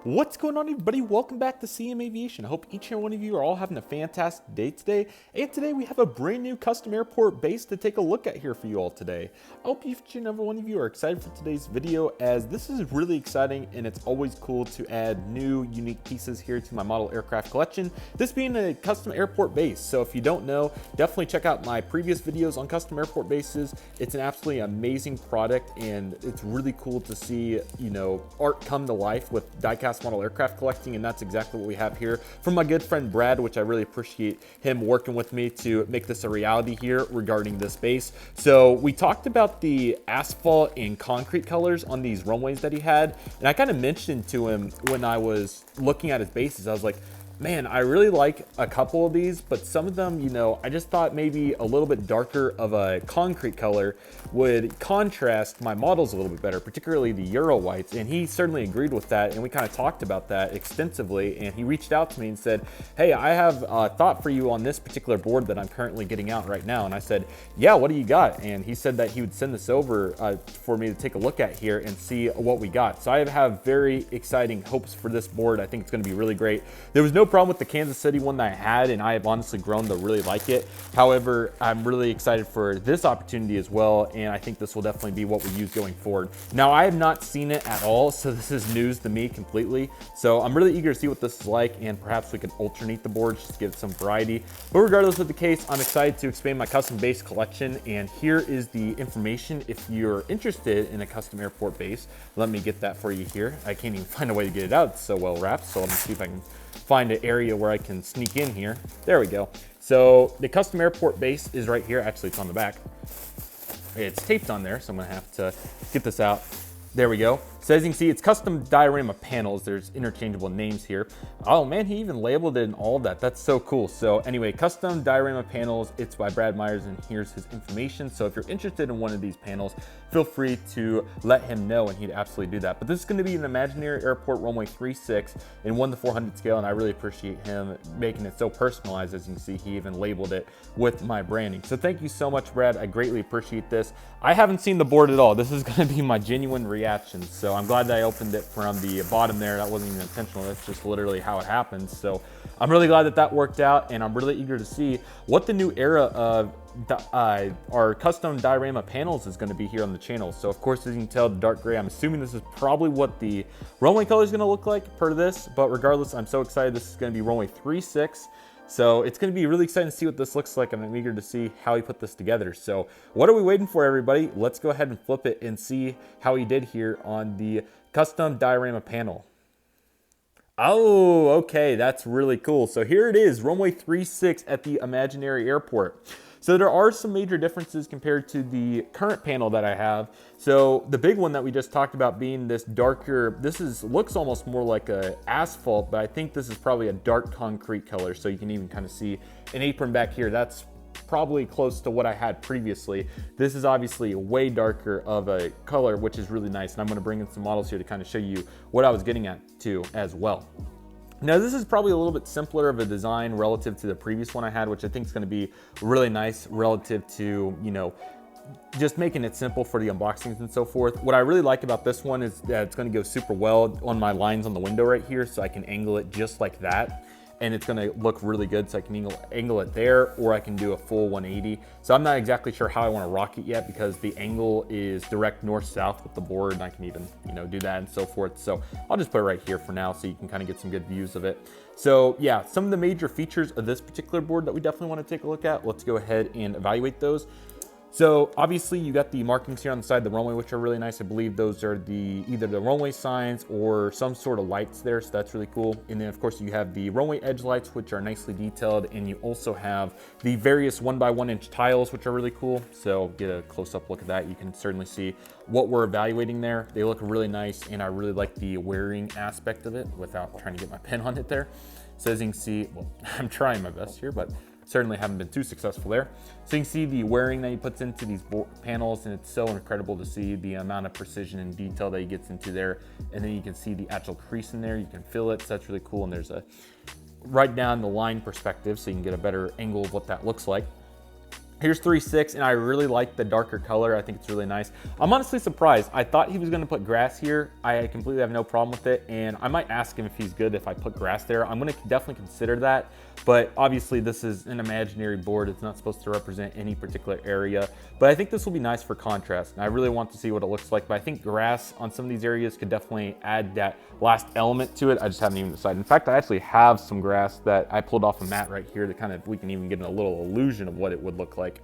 What's going on, everybody? Welcome back to CM Aviation. I hope each and one of you are all having a fantastic day today. And today we have a brand new custom airport base to take a look at here for you all today. I hope each and every one of you are excited for today's video, as this is really exciting and it's always cool to add new unique pieces here to my model aircraft collection. This being a custom airport base. So if you don't know, definitely check out my previous videos on custom airport bases. It's an absolutely amazing product and it's really cool to see, art come to life with diecast model aircraft collecting, and that's exactly what we have here from my good friend Brad, which I really appreciate him working with me to make this a reality here regarding this base. So we talked about the asphalt and concrete colors on these runways that he had, and I kind of mentioned to him when I was looking at his bases, I was like, man, I really like a couple of these, but some of them, I just thought maybe a little bit darker of a concrete color would contrast my models a little bit better, particularly the Euro whites. And he certainly agreed with that. And we kind of talked about that extensively. And he reached out to me and said, hey, I have a thought for you on this particular board that I'm currently getting out right now. And I said, yeah, what do you got? And he said that he would send this over for me to take a look at here and see what we got. So I have very exciting hopes for this board. I think it's going to be really great. There was no problem with the Kansas City one that I had, and I have honestly grown to really like it. However, I'm really excited for this opportunity as well, and I think this will definitely be what we use going forward. Now, I have not seen it at all, so this is news to me completely. So I'm really eager to see what this is like, and perhaps we can alternate the boards just to give it some variety. But regardless of the case, I'm excited to expand my custom base collection, and here is the information if you're interested in a custom airport base. Let me get that for you here. I can't even find a way to get it out. It's so well wrapped, so let me see if I can find an area where I can sneak in here. There we go. So the custom airport base is right here. Actually, it's on the back. It's taped on there, so I'm gonna have to get this out. There we go. So as you can see, it's custom diorama panels. There's interchangeable names here. Oh man, he even labeled it and all that. That's so cool. So anyway, custom diorama panels, it's by Brad Myers, and here's his information. So if you're interested in one of these panels, feel free to let him know and he'd absolutely do that. But this is gonna be an imaginary airport runway 3.6 in 1:400 scale, and I really appreciate him making it so personalized. As you can see, he even labeled it with my branding. So thank you so much, Brad. I greatly appreciate this. I haven't seen the board at all. This is gonna be my genuine reaction. So I'm glad that I opened it from the bottom there. That wasn't even intentional. That's just literally how it happens. So I'm really glad that that worked out, and I'm really eager to see what the new era of our custom diorama panels is going to be here on the channel. So of course, as you can tell, the dark gray, I'm assuming this is probably what the runway color is going to look like per this, but regardless, I'm so excited. This is going to be runway 3.6. So it's going to be really exciting to see what this looks like, and I'm eager to see how he put this together. So what are we waiting for, everybody? Let's go ahead and flip it and see how he did here on the custom diorama panel. Oh, okay, that's really cool. So here it is, runway 3.6 at the imaginary airport. So there are some major differences compared to the current panel that I have. So the big one that we just talked about being this darker, looks almost more like a asphalt, but I think this is probably a dark concrete color. So you can even kind of see an apron back here. That's probably close to what I had previously. This is obviously way darker of a color, which is really nice. And I'm gonna bring in some models here to kind of show you what I was getting at too as well. Now, this is probably a little bit simpler of a design relative to the previous one I had, which I think is going to be really nice relative to, just making it simple for the unboxings and so forth. What I really like about this one is that it's going to go super well on my lines on the window right here, so I can angle it just like that. And it's gonna look really good, so I can angle it there, or I can do a full 180. So I'm not exactly sure how I wanna rock it yet, because the angle is direct north-south with the board, and I can even do that and so forth. So I'll just put it right here for now so you can kind of get some good views of it. So yeah, some of the major features of this particular board that we definitely wanna take a look at. Let's go ahead and evaluate those. So obviously you got the markings here on the side of the runway, which are really nice. I believe those are either the runway signs or some sort of lights there, so that's really cool. And then of course you have the runway edge lights, which are nicely detailed, and you also have the various 1x1 inch tiles, which are really cool. So get a close-up look at that. You can certainly see what we're evaluating there. They look really nice, and I really like the wearing aspect of it without trying to get my pen on it there. So as you can see, well, I'm trying my best here, but certainly haven't been too successful there. So you can see the wearing that he puts into these panels, and it's so incredible to see the amount of precision and detail that he gets into there. And then you can see the actual crease in there. You can feel it, so that's really cool. And there's a right down the line perspective, so you can get a better angle of what that looks like. Here's 3.6, and I really like the darker color. I think it's really nice. I'm honestly surprised. I thought he was gonna put grass here. I completely have no problem with it, and I might ask him if he's good if I put grass there. I'm gonna definitely consider that, but obviously this is an imaginary board. It's not supposed to represent any particular area, but I think this will be nice for contrast, and I really want to see what it looks like, but I think grass on some of these areas could definitely add that last element to it. I just haven't even decided. In fact, I actually have some grass that I pulled off a mat right here to kind of, we can even get a little illusion of what it would look like.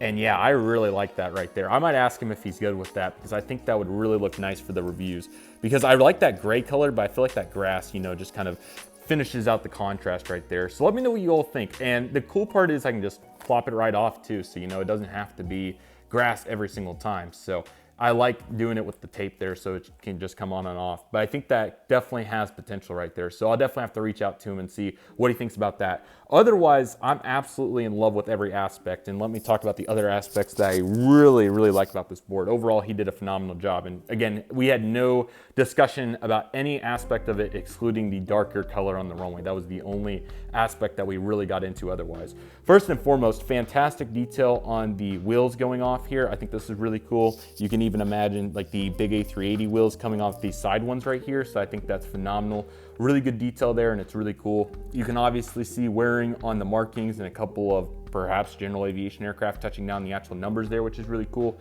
And yeah, I really like that right there. I might ask him if he's good with that, because I think that would really look nice for the reviews, because I like that gray color, but I feel like that grass, you know, just kind of finishes out the contrast right there. So let me know what you all think. And the cool part is I can just plop it right off too. So, you know, it doesn't have to be grass every single time. So I like doing it with the tape there so it can just come on and off. But I think that definitely has potential right there. So I'll definitely have to reach out to him and see what he thinks about that. Otherwise, I'm absolutely in love with every aspect. And let me talk about the other aspects that I really, really like about this board. Overall, he did a phenomenal job. And again, we had no discussion about any aspect of it excluding the darker color on the runway. That was the only aspect that we really got into otherwise. First and foremost, fantastic detail on the wheels going off here. I think this is really cool. You can even imagine like the big A380 wheels coming off these side ones right here. So I think that's phenomenal. Really good detail there, and it's really cool. You can obviously see wearing on the markings and a couple of perhaps general aviation aircraft touching down the actual numbers there, which is really cool.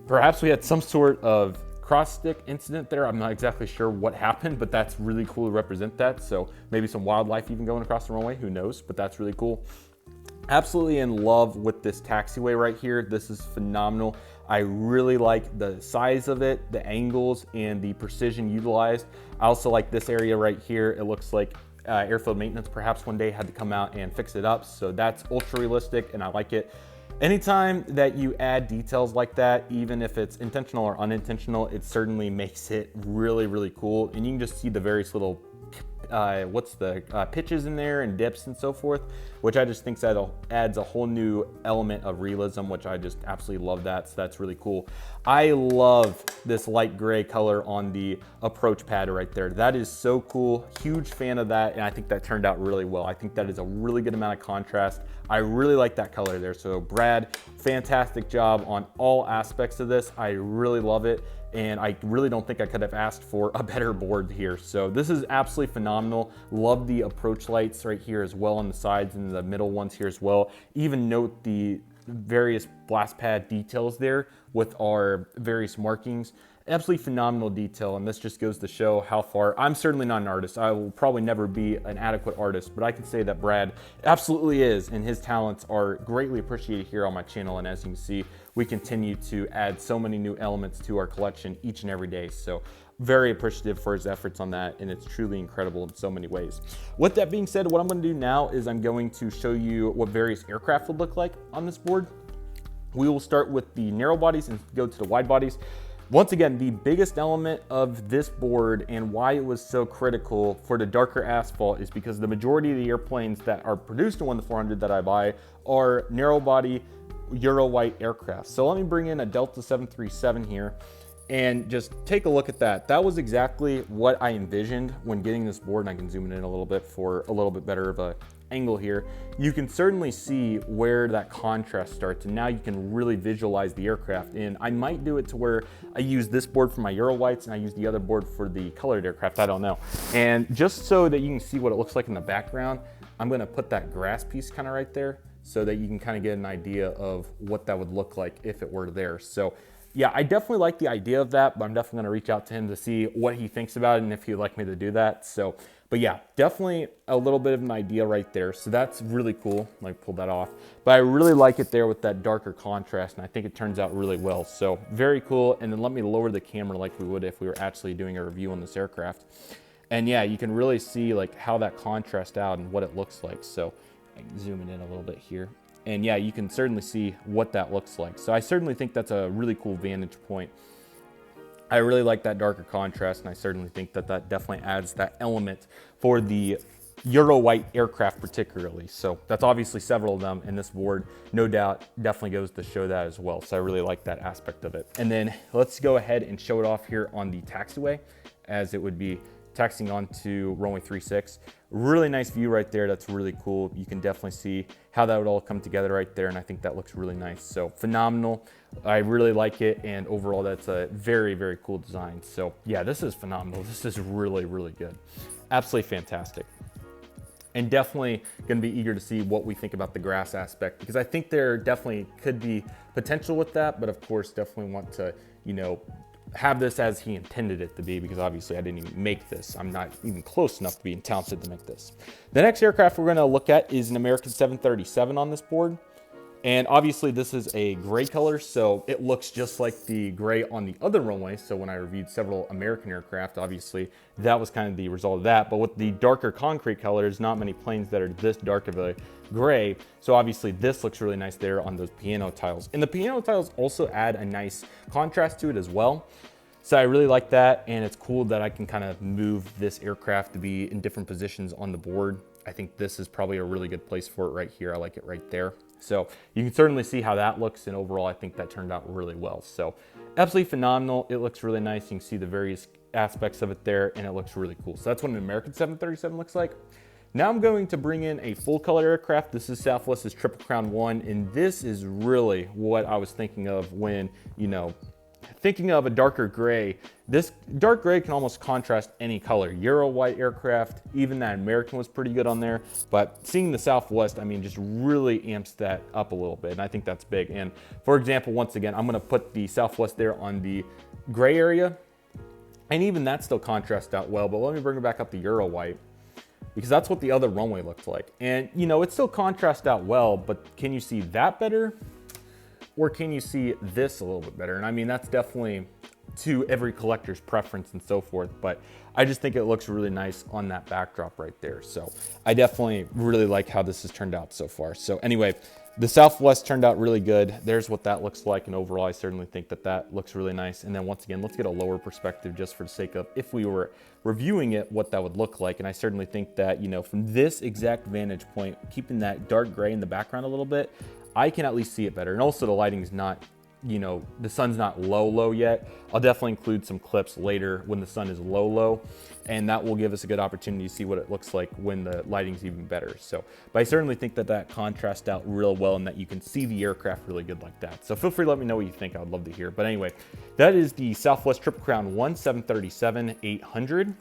Perhaps we had some sort of cross stick incident there. I'm not exactly sure what happened, but that's really cool to represent that. So maybe some wildlife even going across the runway, who knows, but that's really cool. Absolutely in love with this taxiway right here. This is phenomenal. I really like the size of it, the angles, and the precision utilized. I also like this area right here. It looks like airfield maintenance perhaps one day had to come out and fix it up. So that's ultra realistic, and I like it. Anytime that you add details like that, even if it's intentional or unintentional, it certainly makes it really, really cool. And you can just see the various little pitches in there and dips and so forth, which I just think that adds a whole new element of realism, which I just absolutely love that. So that's really cool. I love this light gray color on the approach pad right there. That is so cool. Huge fan of that, and I think that turned out really well. I think that is a really good amount of contrast. I really like that color there. So Brad, fantastic job on all aspects of this. I really love it. And I really don't think I could have asked for a better board here. So this is absolutely phenomenal. Love the approach lights right here as well on the sides and the middle ones here as well. Even note the various blast pad details there with our various markings. Absolutely phenomenal detail, and this just goes to show how far. I'm certainly not an artist. I will probably never be an adequate artist, but I can say that Brad absolutely is, and his talents are greatly appreciated here on my channel. And as you can see, we continue to add so many new elements to our collection each and every day. So very appreciative for his efforts on that, and it's truly incredible in so many ways. With that being said, what I'm going to do now is I'm going to show you what various aircraft would look like on this board. We will start with the narrow bodies and go to the wide bodies. Once again, the biggest element of this board and why it was so critical for the darker asphalt is because the majority of the airplanes that are produced in 1-400 that I buy are narrow body Euro white aircraft. So let me bring in a Delta 737 here and just take a look at that. That was exactly what I envisioned when getting this board, and I can zoom it in a little bit for a little bit better of a angle here. You can certainly see where that contrast starts, and now you can really visualize the aircraft. And I might do it to where I use this board for my Euro whites and I use the other board for the colored aircraft, I don't know. And just so that you can see what it looks like in the background, I'm gonna put that grass piece kind of right there so that you can kind of get an idea of what that would look like if it were there. So yeah, I definitely like the idea of that, but I'm definitely gonna reach out to him to see what he thinks about it and if he'd like me to do that. So, but yeah, definitely a little bit of an idea right there. So that's really cool. Let me pull that off. But I really like it there with that darker contrast, and I think it turns out really well. So very cool. And then let me lower the camera like we would if we were actually doing a review on this aircraft. And yeah, you can really see like how that contrasts out and what it looks like. So I can zoom it in a little bit here. And yeah, you can certainly see what that looks like. So I certainly think that's a really cool vantage point. I really like that darker contrast, and I certainly think that that definitely adds that element for the Euro white aircraft particularly. So that's obviously several of them, and this board, no doubt, definitely goes to show that as well. So I really like that aspect of it. And then let's go ahead and show it off here on the taxiway, as it would be taxiing onto runway 36. Really nice view right there. That's really cool. You can definitely see how that would all come together right there, and I think that looks really nice. So phenomenal. I really like it, and overall that's a very, very cool design. So yeah, this is phenomenal. This is really, really good. Absolutely fantastic. And definitely going to be eager to see what we think about the grass aspect, because I think there definitely could be potential with that, but of course definitely want to, you know, have this as he intended it to be, because obviously I didn't even make this. I'm not even close enough to being talented to make this. The next aircraft we're going to look at is an American 737 on this board. And obviously this is a gray color, so it looks just like the gray on the other runway. So when I reviewed several American aircraft, obviously that was kind of the result of that. But with the darker concrete colors, not many planes that are this dark of a gray. So obviously this looks really nice there on those piano tiles. And the piano tiles also add a nice contrast to it as well. So I really like that, and it's cool that I can kind of move this aircraft to be in different positions on the board. I think this is probably a really good place for it right here. I like it right there. So you can certainly see how that looks, and overall I think that turned out really well. So absolutely phenomenal. It looks really nice. You can see the various aspects of it there, and it looks really cool. So that's what an American 737 looks like. Now I'm going to bring in a full color aircraft. This is Southwest's Triple Crown 1, and this is really what I was thinking of when, you know, thinking of a darker gray. This dark gray can almost contrast any color. Euro white aircraft, even that American was pretty good on there, but seeing the Southwest, I mean, just really amps that up a little bit, and I think that's big. And for example, once again, I'm gonna put the Southwest there on the gray area, and even that still contrasts out well, but let me bring it back up to Euro white, because that's what the other runway looked like. And you know, it still contrasts out well, but can you see that better? Or can you see this a little bit better? And I mean, that's definitely to every collector's preference and so forth, but I just think it looks really nice on that backdrop right there. So I definitely really like how this has turned out so far. So anyway, the Southwest turned out really good. There's what that looks like, and overall I certainly think that that looks really nice. And then once again, let's get a lower perspective just for the sake of if we were reviewing it, what that would look like. And I certainly think that, you know, from this exact vantage point, keeping that dark gray in the background a little bit, I can at least see it better. And also the lighting's not, you know, the sun's not low yet. I'll definitely include some clips later when the sun is low, and that will give us a good opportunity to see what it looks like when the lighting's even better. So, but I certainly think that that contrasts out real well, and that you can see the aircraft really good like that. So feel free to let me know what you think. I would love to hear. But anyway, that is the Southwest Triple Crown 1 737-800.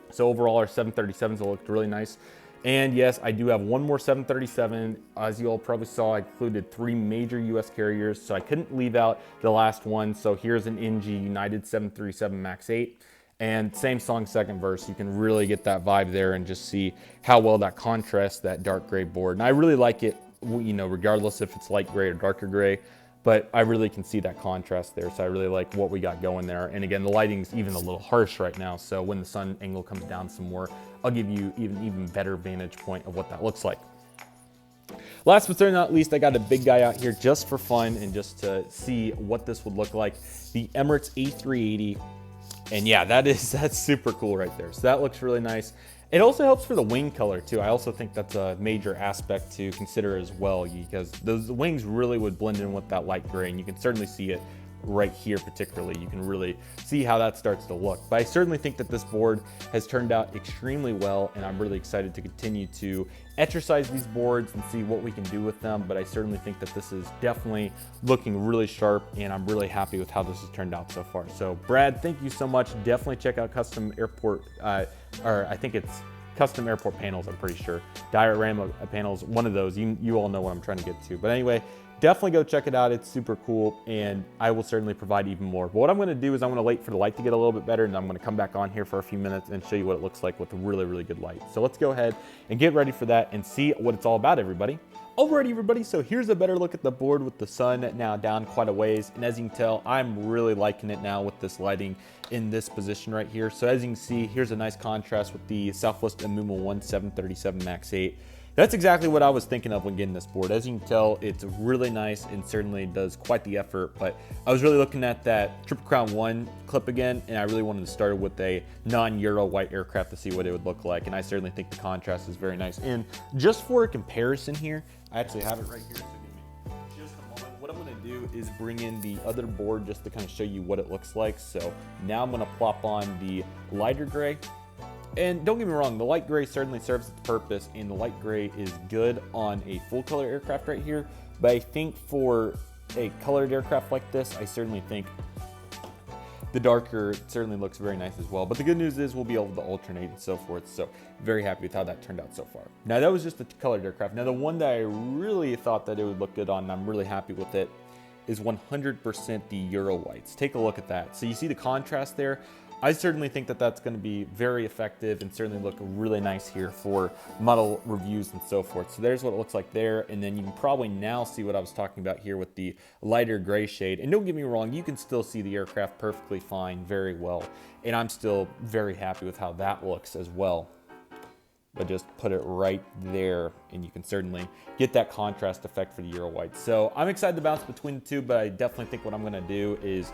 So overall, our 737s will look really nice. And yes, I do have one more 737. As you all probably saw, I included 3 major US carriers, so I couldn't leave out the last one. So here's an NG United 737 MAX 8. And same song, second verse. You can really get that vibe there and just see how well that contrasts that dark gray board. And I really like it, you know, regardless if it's light gray or darker gray. But I really can see that contrast there, so I really like what we got going there. And again, the lighting's even a little harsh right now, so when the sun angle comes down some more, I'll give you even better vantage point of what that looks like. Last but certainly not least, I got a big guy out here just for fun and just to see what this would look like. The Emirates A380. And yeah, that's super cool right there. So that looks really nice. It also helps for the wing color too. I also think that's a major aspect to consider as well, because those wings really would blend in with that light gray, and you can certainly see it right here particularly. You can really see how that starts to look. But I certainly think that this board has turned out extremely well, and I'm really excited to continue to exercise these boards and see what we can do with them. But I certainly think that this is definitely looking really sharp, and I'm really happy with how this has turned out so far. So Brad, thank you so much. Definitely check out Custom Airport, or I think it's Custom Airport Panels, I'm pretty sure. Diorama Panels, one of those. You all know what I'm trying to get to. But anyway, definitely go check it out. It's super cool, and I will certainly provide even more. But what I'm gonna do is I'm gonna wait for the light to get a little bit better, and I'm gonna come back on here for a few minutes and show you what it looks like with a really, really good light. So let's go ahead and get ready for that and see what it's all about, everybody. Alrighty, everybody, so here's a better look at the board with the sun now down quite a ways. And as you can tell, I'm really liking it now with this lighting in this position right here. So as you can see, here's a nice contrast with the Southwest Amuma 1 737 MAX 8. That's exactly what I was thinking of when getting this board. As you can tell, it's really nice and certainly does quite the effort. But I was really looking at that Triple Crown 1 clip again, and I really wanted to start with a non-Euro white aircraft to see what it would look like. And I certainly think the contrast is very nice. And just for a comparison here, I actually have it right here, so give me just a moment. What I'm gonna do is bring in the other board just to kind of show you what it looks like. So now I'm going to plop on the lighter gray. And don't get me wrong, the light gray certainly serves its purpose, and the light gray is good on a full color aircraft right here. But I think for a colored aircraft like this, I certainly think the darker certainly looks very nice as well. But the good news is we'll be able to alternate and so forth. So very happy with how that turned out so far. Now that was just the colored aircraft. Now the one that I really thought that it would look good on, and I'm really happy with it, is 100% the Euro whites. Take a look at that. So you see the contrast there. I certainly think that that's going to be very effective and certainly look really nice here for model reviews and so forth. So there's what it looks like there. And then you can probably now see what I was talking about here with the lighter gray shade. And don't get me wrong, you can still see the aircraft perfectly fine, very well. And I'm still very happy with how that looks as well. But just put it right there, and you can certainly get that contrast effect for the Euro white. So I'm excited to bounce between the two, but I definitely think what I'm going to do is,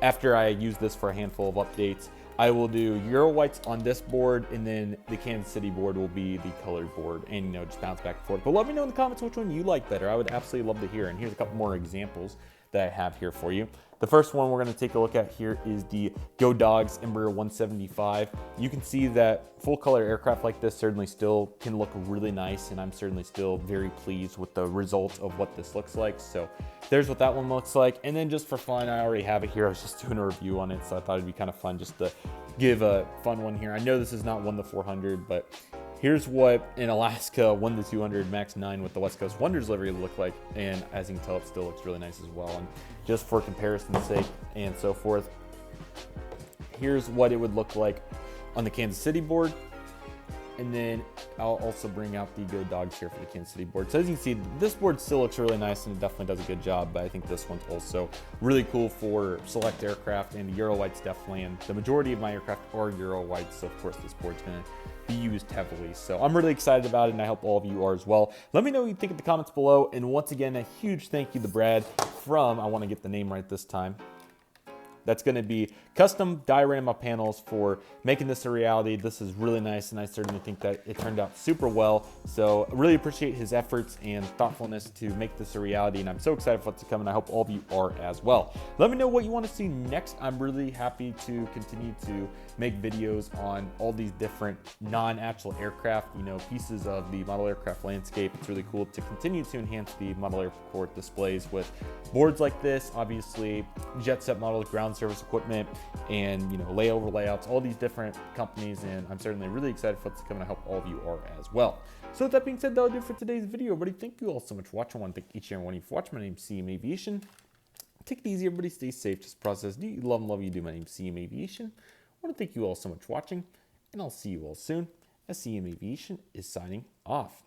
after I use this for a handful of updates, I will do Euro whites on this board, and then the Kansas City board will be the colored board, and you know, just bounce back and forth. But let me know in the comments which one you like better. I would absolutely love to hear. And here's a couple more examples that I have here for you. The first one we're going to take a look at here is the Go Dogs Embraer 175. You can see that full color aircraft like this certainly still can look really nice, and I'm certainly still very pleased with the result of what this looks like. So there's what that one looks like. And then just for fun, I already have it here. I was just doing a review on it, so I thought it'd be kind of fun just to give a fun one here. I know this is not 1-400, but here's what an Alaska 1-200 Max 9 with the West Coast Wonders livery would look like. And as you can tell, it still looks really nice as well. And just for comparison's sake and so forth, here's what it would look like on the Kansas City board. And then I'll also bring out the Go Dogs here for the Kansas City board. So as you can see, this board still looks really nice and it definitely does a good job, but I think this one's also really cool for select aircraft, and the Euro whites definitely, and the majority of my aircraft are Euro whites, so of course this board's gonna be used heavily. So I'm really excited about it, and I hope all of you are as well. Let me know what you think in the comments below, and once again, a huge thank you to Brad from, I wanna get the name right this time, that's going to be Custom Diorama Panels, for making this a reality. This is really nice, and I certainly think that it turned out super well. So I really appreciate his efforts and thoughtfulness to make this a reality, and I'm so excited for what's to come, and I hope all of you are as well. Let me know what you want to see next. I'm really happy to continue to make videos on all these different non-actual aircraft, you know, pieces of the model aircraft landscape. It's really cool to continue to enhance the model airport displays with boards like this, obviously jet set models, ground service equipment, and you know, layover layouts, all these different companies, and I'm certainly really excited for what's to come, and I hope all of you are as well. So with that being said, that'll do it for today's video, everybody. Thank you all so much for watching. I want to thank each and every one of you for watching. My name's CM Aviation. Take it easy, everybody. Stay safe. Just process. Do you love and love you do. My name's CM Aviation. I want to thank you all so much for watching, and I'll see you all soon as CM Aviation is signing off.